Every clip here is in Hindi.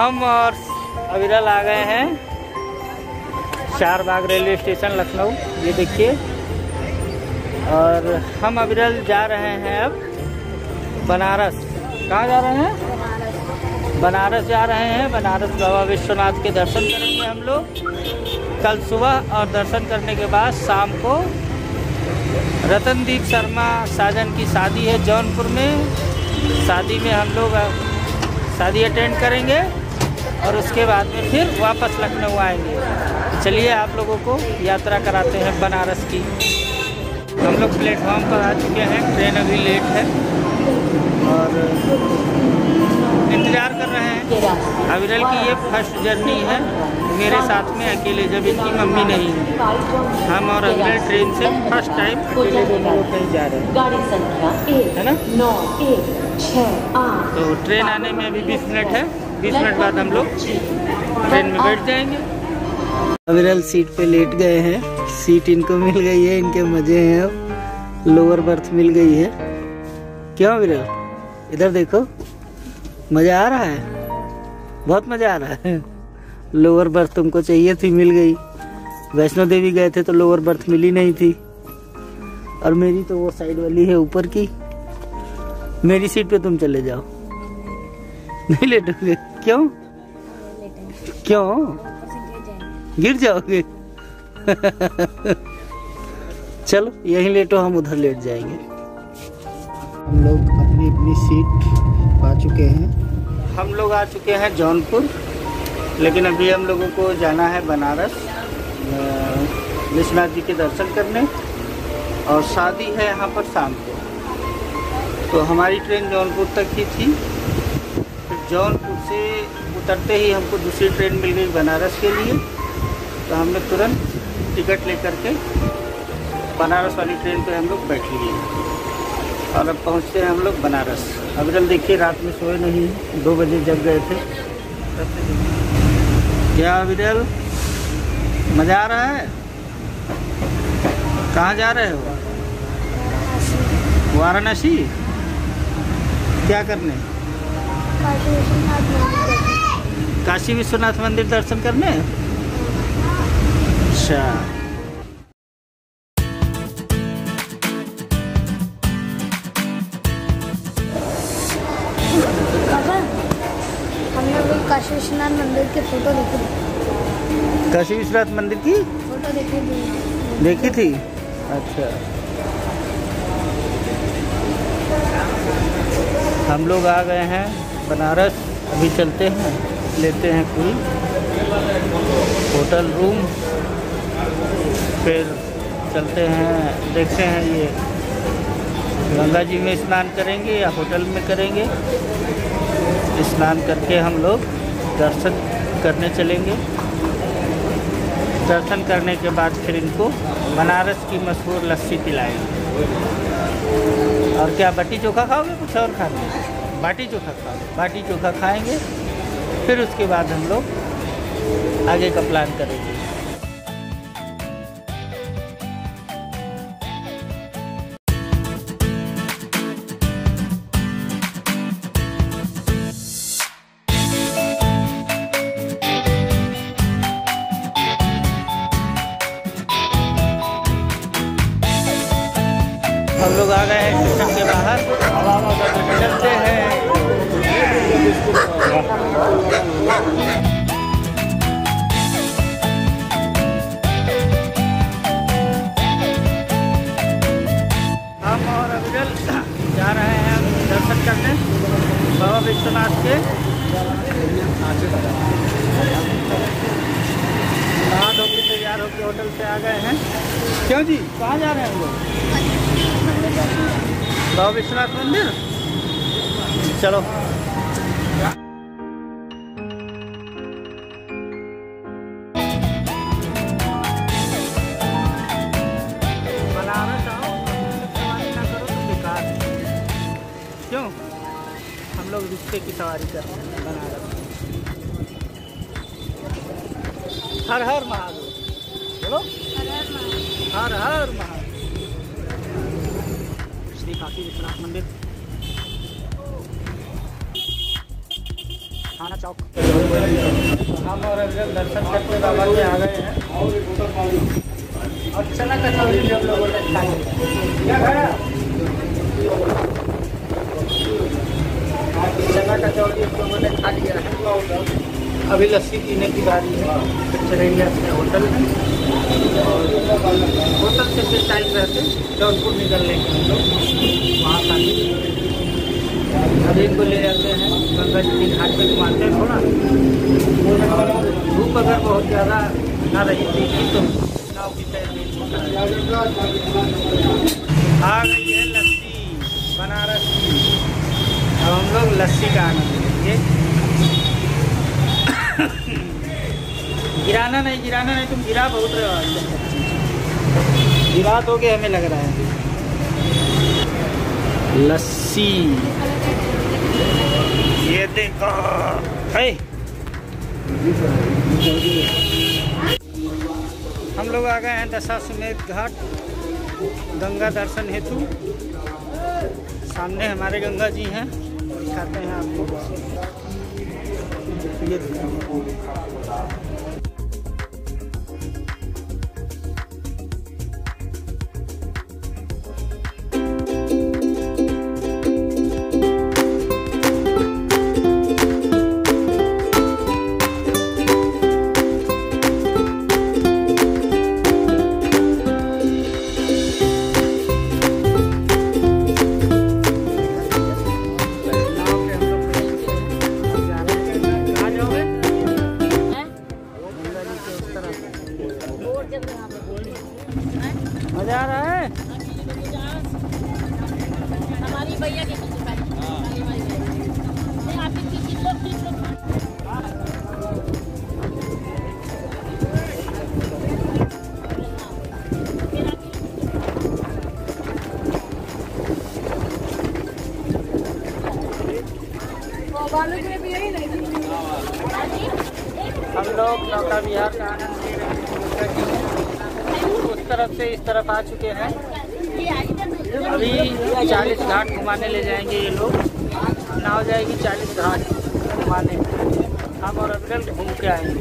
हम और अविरल आ गए हैं चारबाग रेलवे स्टेशन लखनऊ। ये देखिए, और हम अविरल जा रहे हैं अब बनारस। कहाँ जा रहे हैं? बनारस जा रहे हैं। बनारस बाबा विश्वनाथ के दर्शन करेंगे हम लोग कल सुबह, और दर्शन करने के बाद शाम को रतनदीप शर्मा साजन की शादी है जौनपुर में। शादी में हम लोग शादी अटेंड करेंगे और उसके बाद में फिर वापस लखनऊ आएंगे। चलिए आप लोगों को यात्रा कराते हैं बनारस की। हम लोग प्लेटफॉर्म पर आ चुके हैं, ट्रेन अभी लेट है और इंतज़ार कर रहे हैं। अविरल की ये फर्स्ट जर्नी है मेरे साथ में अकेले, जब इनकी मम्मी नहीं है। हम और अविरल ट्रेन से फर्स्ट टाइम अकेले दोनों लोग कहीं जा रहे हैं, है ना। तो ट्रेन आने में अभी 20 मिनट है। 20 मिनट बाद हम लोग ट्रेन में बैठ जाएंगे। अविरल सीट पे लेट गए हैं। सीट इनको मिल गई है, इनके मजे हैं। अब लोअर बर्थ मिल गई है। क्यों अविरल, इधर देखो, मजा आ रहा है, बहुत मजा आ रहा है। लोअर बर्थ तुमको चाहिए थी, मिल गई। वैष्णो देवी गए थे तो लोअर बर्थ मिली नहीं थी, और मेरी तो वो साइड वाली है ऊपर की। मेरी सीट पे तुम चले जाओ। नहीं लेटोगे? क्यों क्यों? गिर जाओगे। चलो यहीं लेटो, हम उधर लेट जाएंगे। हम लोग अपनी अपनी सीट पा चुके हैं। हम लोग आ चुके हैं जौनपुर, लेकिन अभी हम लोगों को जाना है बनारस विश्वनाथ जी के दर्शन करने, और शादी है यहाँ पर शाम को। तो हमारी ट्रेन जौनपुर तक ही थी। फिर जौनपुर से उतरते ही हमको दूसरी ट्रेन मिल गई बनारस के लिए, तो हमने तुरंत टिकट लेकर के बनारस वाली ट्रेन पे हम लोग बैठ लिए, और अब पहुँचते हैं हम लोग बनारस। अविरल देखिए रात में सोए नहीं, 2 बजे जग गए थे। क्या अविरल, मज़ा आ रहा है? कहाँ जा रहे हो? वाराणसी। क्या करने? काशी विश्वनाथ मंदिर दर्शन करने। अच्छा, हमने अभी काशी विश्वनाथ मंदिर की फोटो देखी। काशी विश्वनाथ मंदिर की फोटो देखी थी? अच्छा, हम लोग आ गए हैं बनारस। अभी चलते हैं, लेते हैं कोई होटल रूम, फिर चलते हैं, देखते हैं ये गंगा जी में स्नान करेंगे या होटल में करेंगे। स्नान करके हम लोग दर्शन करने चलेंगे। दर्शन करने के बाद फिर इनको बनारस की मशहूर लस्सी पिलाएंगे। और क्या बाटी चोखा खाओगे? कुछ और खाओगे? बाटी चोखा खाओगे? बाटी चोखा खाएंगे, फिर उसके बाद हम लोग आगे का प्लान करेंगे। हम लोग आ गए हैं स्टेशन के बाहर, चलते हैं। हम और अविरल जा रहे हैं दर्शन करने बाबा विश्वनाथ के। नहा धो के तैयार होकर होटल से आ गए हैं। क्यों जी, कहाँ जा रहे हैं हम लोग? बाबा विश्वनाथ मंदिर। चलो बनारस आओ, सवारी ना करो तो बेकार। क्यों? हम लोग रिश्ते की सवारी कर रहे हैं बनारस। हर हर महादेव बोलो, हर हर महादेव। श्री काशी विश्वनाथ मंदिर। थाना चौक। हम और अफजल दर्शन करके बाबा के आ गए हैं और चना कचौड़ी भी हम लोगों ने खा लिया। चना कचौड़ी हम लोगों ने खा लिया है। अभी लस्सी पीने की बारी है। चलेंगे अपने होटल में और होटल से फिर टाइम रहते जौनपुर निकल लेंगे हम लोग वहाँ खाली। अभी इनको ले जाते हैं गंगा जी के घाट पे घुमाते हैं थोड़ा। धूप अगर बहुत ज़्यादा ना रही थी तो नाव की तैयारी आ गई है लस्सी बनारस की। अब हम लोग लस्सी का आनंद लेंगे। गिराना नहीं तुम गिरा बहुत रहे हो। गिरा दोगे हमें लग रहा है। लस्सी ये देखो हम लोग आ गए हैं दशाश्वमेध घाट गंगा दर्शन हेतु। सामने हमारे गंगा जी हैं, दिखाते हैं आपको। ये मजा आ रहा है। हमारी भैया के हम लोग नौका विहार का आनंद ले रहे हैं। उस तरफ से इस तरफ आ चुके हैं। अभी 40 घाट घुमाने ले जाएंगे ये लोग। नाव जाएगी 40 घाट घुमाने। हम और अफजल घूम के आएंगे।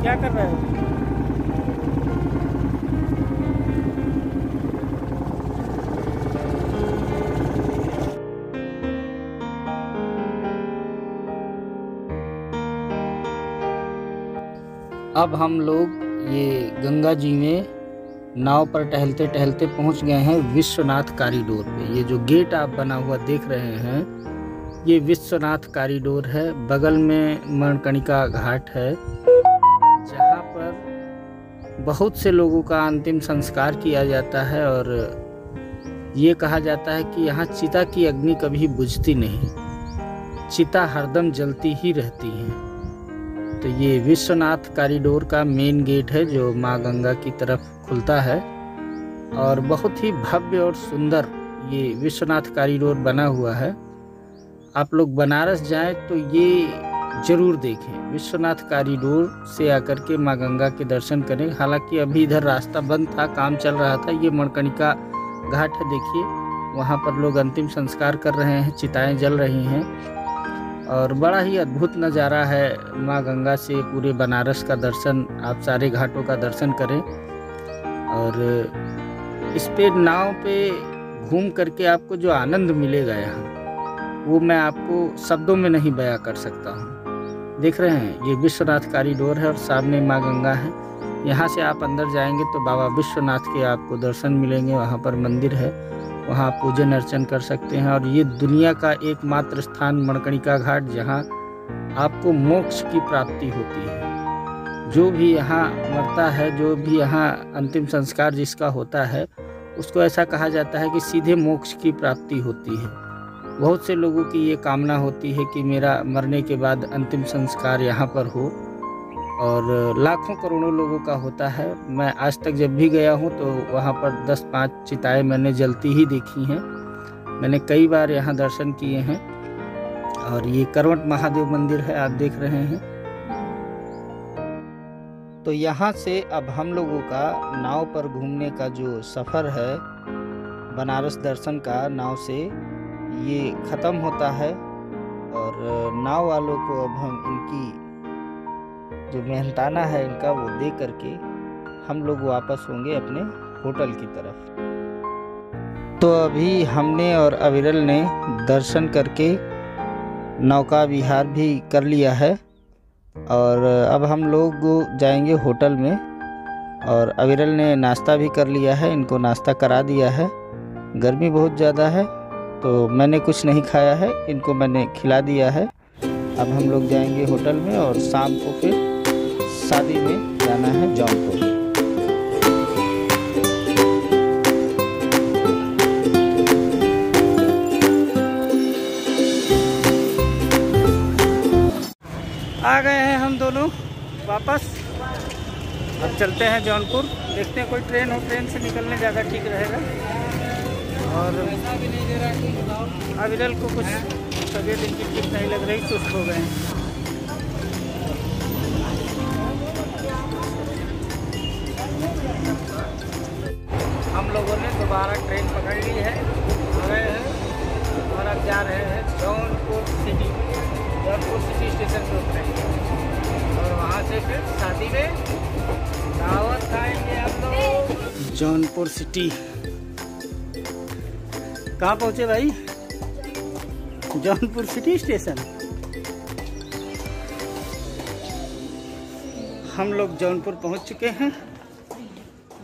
क्या कर रहे हो? अब हम लोग ये गंगा जी में नाव पर टहलते टहलते पहुंच गए हैं विश्वनाथ कॉरिडोर पे। ये जो गेट आप बना हुआ देख रहे हैं ये विश्वनाथ कॉरिडोर है। बगल में मणिकर्णिका घाट है। बहुत से लोगों का अंतिम संस्कार किया जाता है और ये कहा जाता है कि यहाँ चिता की अग्नि कभी बुझती नहीं, चिता हरदम जलती ही रहती है। तो ये विश्वनाथ कॉरिडोर का मेन गेट है जो माँ गंगा की तरफ खुलता है और बहुत ही भव्य और सुंदर ये विश्वनाथ कॉरिडोर बना हुआ है। आप लोग बनारस जाएं तो ये जरूर देखें, विश्वनाथ कॉरिडोर से आकर के माँ गंगा के दर्शन करें। हालांकि अभी इधर रास्ता बंद था, काम चल रहा था। ये मणिकर्णिका घाट है, देखिए वहाँ पर लोग अंतिम संस्कार कर रहे हैं, चिताएं जल रही हैं और बड़ा ही अद्भुत नज़ारा है। माँ गंगा से पूरे बनारस का दर्शन, आप सारे घाटों का दर्शन करें और इस पे नाव पे घूम करके आपको जो आनंद मिलेगा यहाँ, वो मैं आपको शब्दों में नहीं बयां कर सकता हूँ। देख रहे हैं ये विश्वनाथ कॉरिडोर है और सामने माँ गंगा है। यहाँ से आप अंदर जाएंगे तो बाबा विश्वनाथ के आपको दर्शन मिलेंगे। वहाँ पर मंदिर है, वहाँ आप पूजन अर्चन कर सकते हैं। और ये दुनिया का एकमात्र स्थान मणिकर्णिका घाट जहाँ आपको मोक्ष की प्राप्ति होती है। जो भी यहाँ मरता है, जो भी यहाँ अंतिम संस्कार जिसका होता है, उसको ऐसा कहा जाता है कि सीधे मोक्ष की प्राप्ति होती है। बहुत से लोगों की ये कामना होती है कि मेरा मरने के बाद अंतिम संस्कार यहाँ पर हो और लाखों करोड़ों लोगों का होता है। मैं आज तक जब भी गया हूँ तो वहाँ पर 10-5 चिताएं मैंने जलती ही देखी हैं। मैंने कई बार यहाँ दर्शन किए हैं और ये करवट महादेव मंदिर है, आप देख रहे हैं। तो यहाँ से अब हम लोगों का नाव पर घूमने का जो सफ़र है बनारस दर्शन का, नाव से ये ख़त्म होता है और नाव वालों को अब हम इनकी जो मेहनताना है इनका वो दे करके हम लोग वापस होंगे अपने होटल की तरफ। तो अभी हमने और अविरल ने दर्शन करके नौका विहार भी कर लिया है और अब हम लोग जाएंगे होटल में। और अविरल ने नाश्ता भी कर लिया है, इनको नाश्ता करा दिया है। गर्मी बहुत ज़्यादा है तो मैंने कुछ नहीं खाया है, इनको मैंने खिला दिया है। अब हम लोग जाएंगे होटल में और शाम को फिर शादी में जाना है जौनपुर। आ गए हैं हम दोनों वापस। अब चलते हैं जौनपुर, देखते हैं कोई ट्रेन हो, ट्रेन से निकलने ज़्यादा ठीक रहेगा। और अविरल को कुछ तबीयत इनकी ठीक नहीं लग रही, सुस्त हो गए हैं। हम लोगों ने दोबारा ट्रेन पकड़ ली है, आ गए हैं और अब जा रहे हैं Jaunpur city. Jaunpur city station पर उतरेंगे और वहाँ से फिर शादी में दावत खाएंगे हम लोग। जौनपुर सिटी कहाँ पहुँचे भाई? Jaunpur city station. हम लोग जौनपुर पहुँच चुके हैं।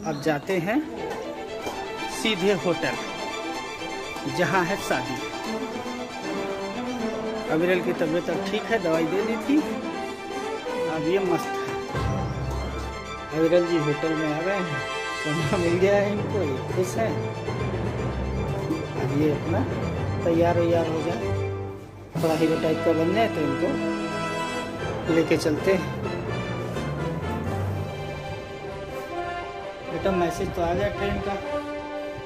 अब जाते हैं सीधे होटल जहाँ है शादी। अविरल की तबीयत अब ठीक है, दवाई दे दी थी, अब ये मस्त है। अविरल जी होटल में आ गए हैं, सोना मिल गया है इनको, ये खुश हैं। अब ये अपना तैयार हो जाए, थोड़ा हीरो टाइप का बन जाए तो इनको लेके चलते हैं। बेटा मैसेज तो आ गया ट्रेन का,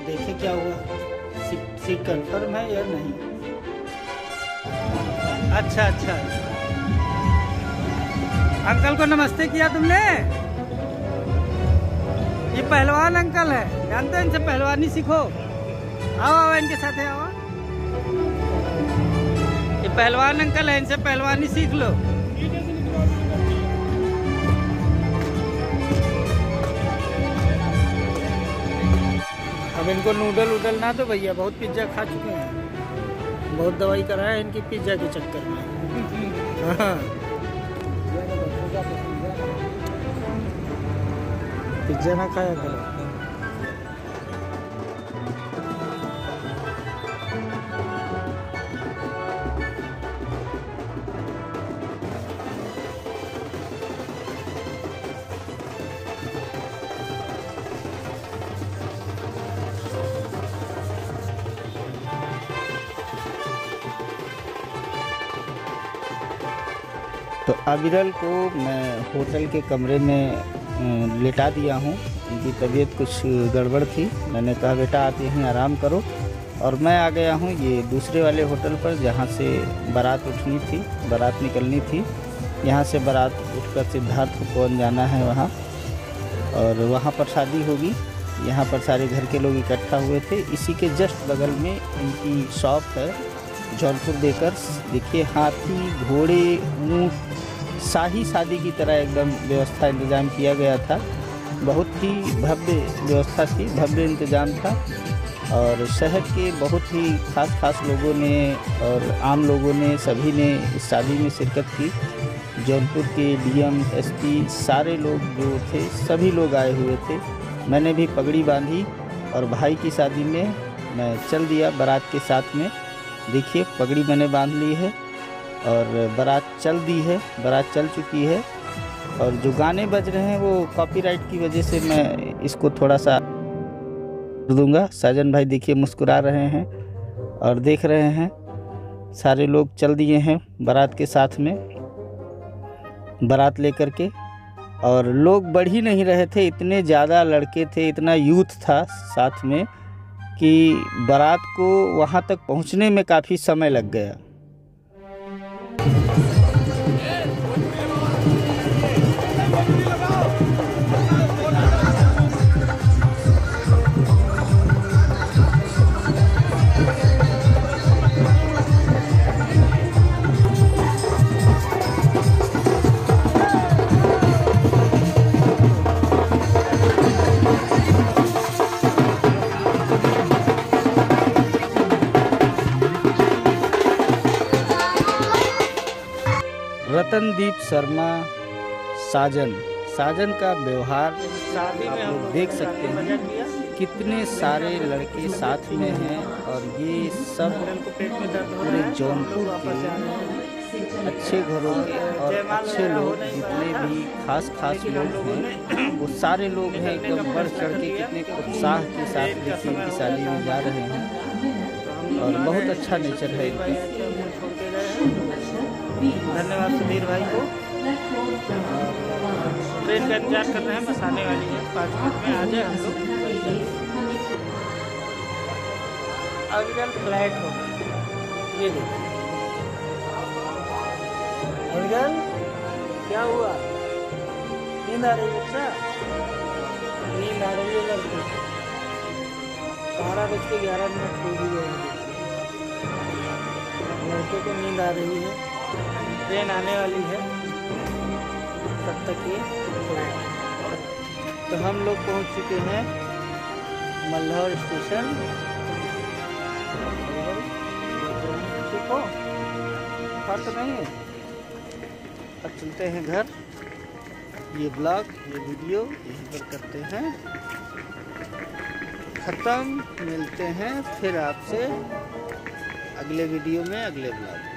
देखे क्या हुआ, सीट कंफर्म है या नहीं। अच्छा अच्छा, अंकल को नमस्ते किया तुमने? ये पहलवान अंकल है, जानते हैं, इनसे पहलवानी सीखो। आओ आओ इनके साथ आओ। ये पहलवान अंकल है, इनसे पहलवानी सीख लो। अब इनको नूडल वूडल ना दो भैया, बहुत पिज्जा खा चुके हैं, बहुत दवाई कराया है इनकी पिज्जा के चक्कर में। हाँ पिज्जा ना खाया करो। तो अविरल को मैं होटल के कमरे में लेटा दिया हूँ। उनकी तबीयत कुछ गड़बड़ थी। मैंने कहा बेटा आप यहीं आराम करो, और मैं आ गया हूँ ये दूसरे वाले होटल पर जहाँ से बारात उठनी थी, बारात निकलनी थी। यहाँ से बारात उठकर सिद्धार्थवन जाना है वहाँ, और वहाँ पर शादी होगी। यहाँ पर सारे घर के लोग इकट्ठा हुए थे। इसी के जस्ट बगल में इनकी शॉप है, जौनपुर बेकर्स। देखिए हाथी, घोड़े, ऊँट, शाही शादी की तरह एकदम व्यवस्था इंतज़ाम किया गया था। बहुत ही भव्य व्यवस्था थी, भव्य इंतज़ाम था। और शहर के बहुत ही खास लोगों ने और आम लोगों ने, सभी ने इस शादी में शिरकत की। जौनपुर के डीएम, एसपी, सारे लोग जो थे सभी लोग आए हुए थे। मैंने भी पगड़ी बांधी और भाई की शादी में मैं चल दिया बारात के साथ में। देखिए पगड़ी मैंने बांध ली है और बारात चल दी है, बारात चल चुकी है। और जो गाने बज रहे हैं वो कॉपीराइट की वजह से मैं इसको थोड़ा सा दूंगा। साजन भाई देखिए मुस्कुरा रहे हैं और देख रहे हैं। सारे लोग चल दिए हैं बारात के साथ में, बारात लेकर के। और लोग बढ़ ही नहीं रहे थे, इतने ज़्यादा लड़के थे, इतना यूथ था साथ में कि बारात को वहाँ तक पहुँचने में काफ़ी समय लग गया। रतनदीप शर्मा, साजन का व्यवहार आप लोग देख सकते हैं। कितने सारे लड़के साथ में हैं और ये सब पूरे जौनपुर के अच्छे घरों के और अच्छे लोग, जितने भी खास लोग हैं वो सारे लोग हैं। एकदम बढ़ चढ़ के कितने उत्साह के साथ देखिए इनकी शादी में जा रहे हैं और बहुत अच्छा नेचर है इनका। धन्यवाद सुधीर भाई को। ट्रेन का इंतजार कर रहे हैं, बस आने वाली है, 5 मिनट में आ जाए हम लोग। अविरल फ्लैट हो ये देखिए। अविरल क्या हुआ? नींद आ रही है? अच्छा नींद आ रही है लड़की। 12:11 हो गई है। लड़के को नींद आ रही है। ट्रेन आने वाली है, तब तक ये तो हम लोग पहुंच चुके हैं मल्हौर स्टेशन। ठीक हो? फर्क नहीं है। अब चलते हैं घर। ये ब्लॉग, ये वीडियो यहीं पर करते हैं ख़त्म। मिलते हैं फिर आपसे अगले वीडियो में, अगले ब्लॉग।